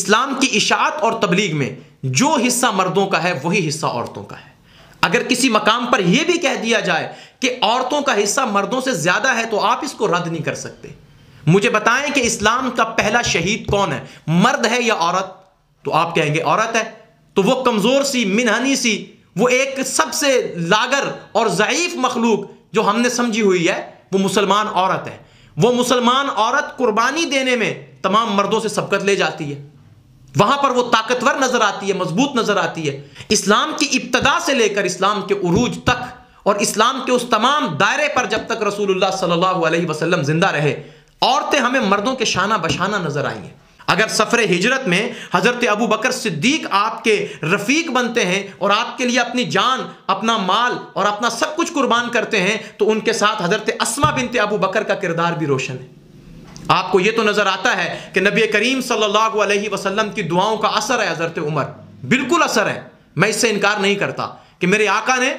इस्लाम की इशाअत और तबलीग में जो हिस्सा मर्दों का है वही हिस्सा औरतों का है। अगर किसी मकाम पर यह भी कह दिया जाए कि औरतों का हिस्सा मर्दों से ज्यादा है तो आप इसको रद्द नहीं कर सकते। मुझे बताएं कि इस्लाम का पहला शहीद कौन है, मर्द है या औरत? तो आप कहेंगे औरत है। तो वो कमजोर सी, मिनहनी सी, वो एक सबसे लागर और ज़ईफ मखलूक जो हमने समझी हुई है वो मुसलमान औरत है। वो मुसलमान औरत कुर्बानी देने में तमाम मर्दों से सबकत ले जाती है, वहां पर वो ताकतवर नजर आती है, मजबूत नजर आती है। इस्लाम की इब्तदा से लेकर इस्लाम के उरूज तक और इस्लाम के उस तमाम दायरे पर जब तक रसूलुल्लाह सल्लल्लाहु अलैहि वसल्लम जिंदा रहे, औरतें हमें मर्दों के शाना बशाना नजर आई हैं। अगर सफरे हिजरत में हजरत अबू बकर सिद्दीक आपके रफीक बनते हैं और आपके लिए अपनी जान, अपना माल और अपना सब कुछ कुर्बान करते हैं, तो उनके साथ हजरत अस्मा बिनते अबू बकर का किरदार भी रोशन है। आपको यह तो नजर आता है कि नबी करीम सल्लल्लाहु अलैहि वसल्लम की दुआओं का असर है हजरत उमर, बिल्कुल असर है। मैं इससे इनकार नहीं करता कि मेरे आका ने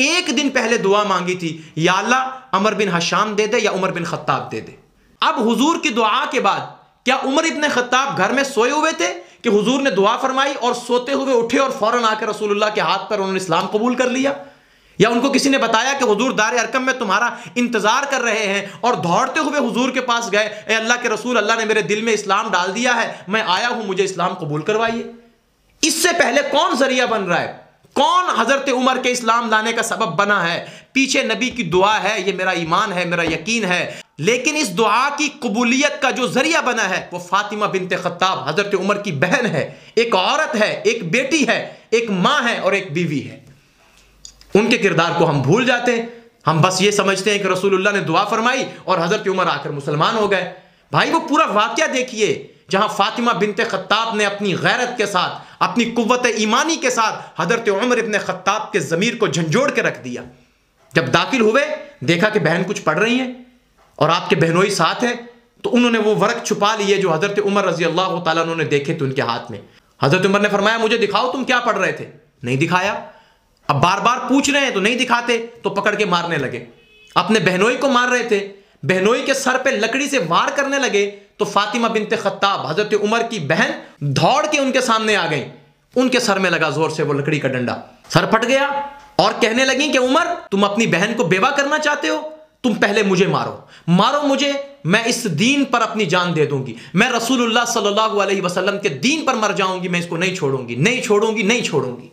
एक दिन पहले दुआ मांगी थी, या अल्लाह अमर बिन हशाम दे दे या उमर बिन खत्ताब दे दे। अब हुजूर की दुआ के बाद क्या उमर इब्न खत्ताब घर में सोए हुए थे कि हुजूर ने दुआ फरमाई और सोते हुए उठे और फौरन आकर रसूलुल्लाह के हाथ पर उन्होंने इस्लाम कबूल कर लिया? या उनको किसी ने बताया कि हुजूर दार अरकम में तुम्हारा इंतजार कर रहे हैं और दौड़ते हुए हुजूर के पास गए, ए अल्लाह के रसूल, अल्लाह ने मेरे दिल में इस्लाम डाल दिया है, मैं आया हूं, मुझे इस्लाम कबूल करवाइए? इससे पहले कौन जरिया बन रहा है? कौन हजरत उमर के इस्लाम लाने का सबब बना है? पीछे नबी की दुआ है, ये मेरा ईमान है, मेरा यकीन है। लेकिन इस दुआ की कबूलियत का जो जरिया बना है वो फातिमा बिनते खत्ताब, हजरत उमर की बहन है, एक औरत है, एक बेटी है, एक माँ है और एक बीवी है। उनके किरदार को हम भूल जाते हैं। हम बस ये समझते हैं कि रसूलुल्लाह ने दुआ फरमाई और हजरत उमर आकर मुसलमान हो गए। भाई वो पूरा वाकया देखिए जहां फातिमा बिनते खत्ताब ने अपनी गैरत के साथ, अपनी कुव्वत ईमानी के साथ हजरत उमर इब्न खत्ताब के ज़मीर को झंझोड़ के रख दिया। जब दाखिल हुए, देखा कि बहन कुछ पढ़ रही है और आपके बहनोई साथ है, तो उन्होंने वो वर्क छुपा लिए जो हजरत उमर रजी अल्लाह तआला अन्हु ने देखे थे उनके हाथ में। हजरत उमर ने फरमाया, मुझे दिखाओ तुम क्या पढ़ रहे थे। नहीं दिखाया। अब बार बार पूछ रहे हैं तो नहीं दिखाते, तो पकड़ के मारने लगे। अपने बहनोई को मार रहे थे, बहनोई के सर पे लकड़ी से वार करने लगे, तो फातिमा बिनते खत्ताब हजरत उमर की बहन दौड़ के उनके सामने आ गई। उनके सर में लगा जोर से वो लकड़ी का डंडा, सर फट गया और कहने लगी कि उमर, तुम अपनी बहन को बेवा करना चाहते हो? तुम पहले मुझे मारो, मारो मुझे, मैं इस दीन पर अपनी जान दे दूंगी, मैं रसूलुल्लाह सल्लल्लाहु अलैहि वसल्लम के दीन पर मर जाऊंगी, मैं इसको नहीं छोड़ूंगी, नहीं छोड़ूंगी, नहीं छोड़ूंगी।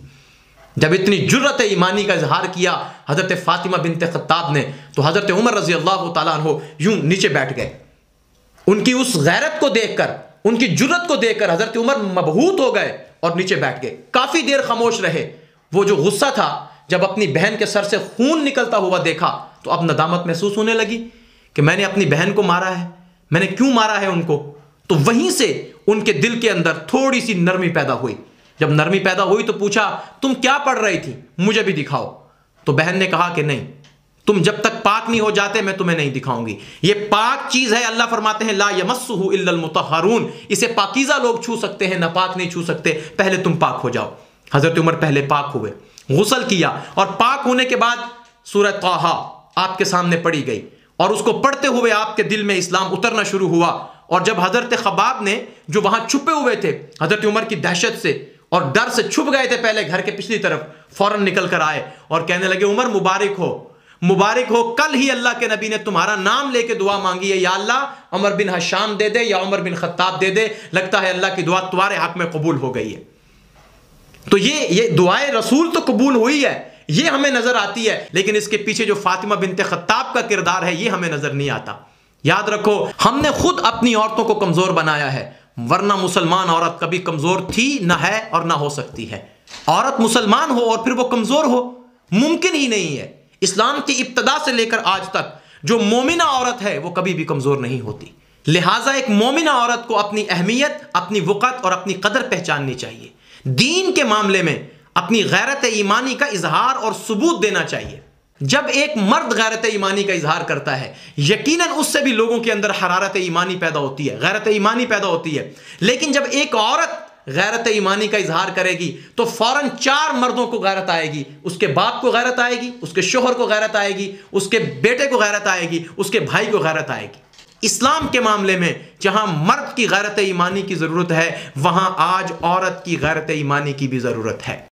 जब इतनी जुर्रत ईमानी का इजहार किया हजरत फातिमा बिनते खत्ताब ने, तो हजरत उमर रजी अल्लाह तआला अन्हु यूं नीचे बैठ गए। उनकी उस गैरत को देखकर, उनकी जुर्रत को देखकर हजरत उमर मबहूत हो गए और नीचे बैठ गए। काफी देर खामोश रहे। वो जो गुस्सा था, जब अपनी बहन के सर से खून निकलता हुआ देखा तो अब नदामत महसूस होने लगी कि मैंने अपनी बहन को मारा है, मैंने क्यों मारा है उनको। तो वहीं से उनके दिल के अंदर थोड़ी सी नरमी पैदा हुई। जब नरमी पैदा हुई तो पूछा, तुम क्या पढ़ रही थी, मुझे भी दिखाओ। तो बहन ने कहा कि नहीं, तुम जब तक पाक नहीं हो जाते मैं तुम्हें नहीं दिखाऊंगी। ये पाक चीज है, अल्लाह फरमाते हैं ला यमस्सुहु इल्लल मुतहहरून, इसे पाकीज़ा लोग छू सकते हैं, नापाक नहीं छू सकते, पहले तुम पाक हो जाओ। हजरत उमर पहले पाक हुए, गुस्ल किया और पाक होने के बाद सूरह ताहा आपके सामने पढ़ी गई और उसको पढ़ते हुए आपके दिल में इस्लाम उतरना शुरू हुआ। और जब हजरत खबाब ने, जो वहां छुपे हुए थे हजरत उमर की दहशत से और डर से छुप गए थे पहले घर के पिछली तरफ, फौरन निकल कर आए और कहने लगे, उमर मुबारक हो, मुबारक हो, कल ही अल्लाह के नबी ने तुम्हारा नाम लेके दुआ मांगी है, या अल्लाह अमर बिन हशाम दे दे या उमर बिन खत्ताब दे दे, लगता है अल्लाह की दुआ तुम्हारे हक में कबूल हो गई है। तो ये दुआए रसूल तो कबूल हुई है, ये हमें नजर आती है, लेकिन इसके पीछे जो फातिमा बिनते खत्ताब का किरदार है ये हमें नजर नहीं आता। याद रखो, हमने खुद अपनी औरतों को कमजोर बनाया है, वरना मुसलमान औरत कभी कमजोर थी ना है और ना हो सकती है। औरत मुसलमान हो और फिर वो कमजोर हो, मुमकिन ही नहीं है। इस्लाम की इब्तदा से लेकर आज तक जो मोमिना औरत है वो कभी भी कमजोर नहीं होती। लिहाजा एक मोमिना औरत को अपनी अहमियत, अपनी वक़्त और अपनी कदर पहचाननी चाहिए। दीन के मामले में अपनी गैरत ईमानी का इजहार और सबूत देना चाहिए। जब एक मर्द गैरत ईमानी का इजहार करता है, यकीनन उससे भी लोगों के अंदर हरारत ईमानी पैदा होती है, गैरत ईमानी पैदा होती है। लेकिन जब एक औरत गैरत ईमानी का इजहार करेगी तो फौरन 4 मर्दों को गैरत आएगी। उसके बाप को गैरत आएगी, उसके शोहर को गैरत आएगी, उसके बेटे को गैरत आएगी, उसके भाई को गैरत आएगी। इस्लाम के मामले में जहां मर्द की गैरत ईमानी की जरूरत है, वहां आज औरत की गैरत ईमानी की भी जरूरत है।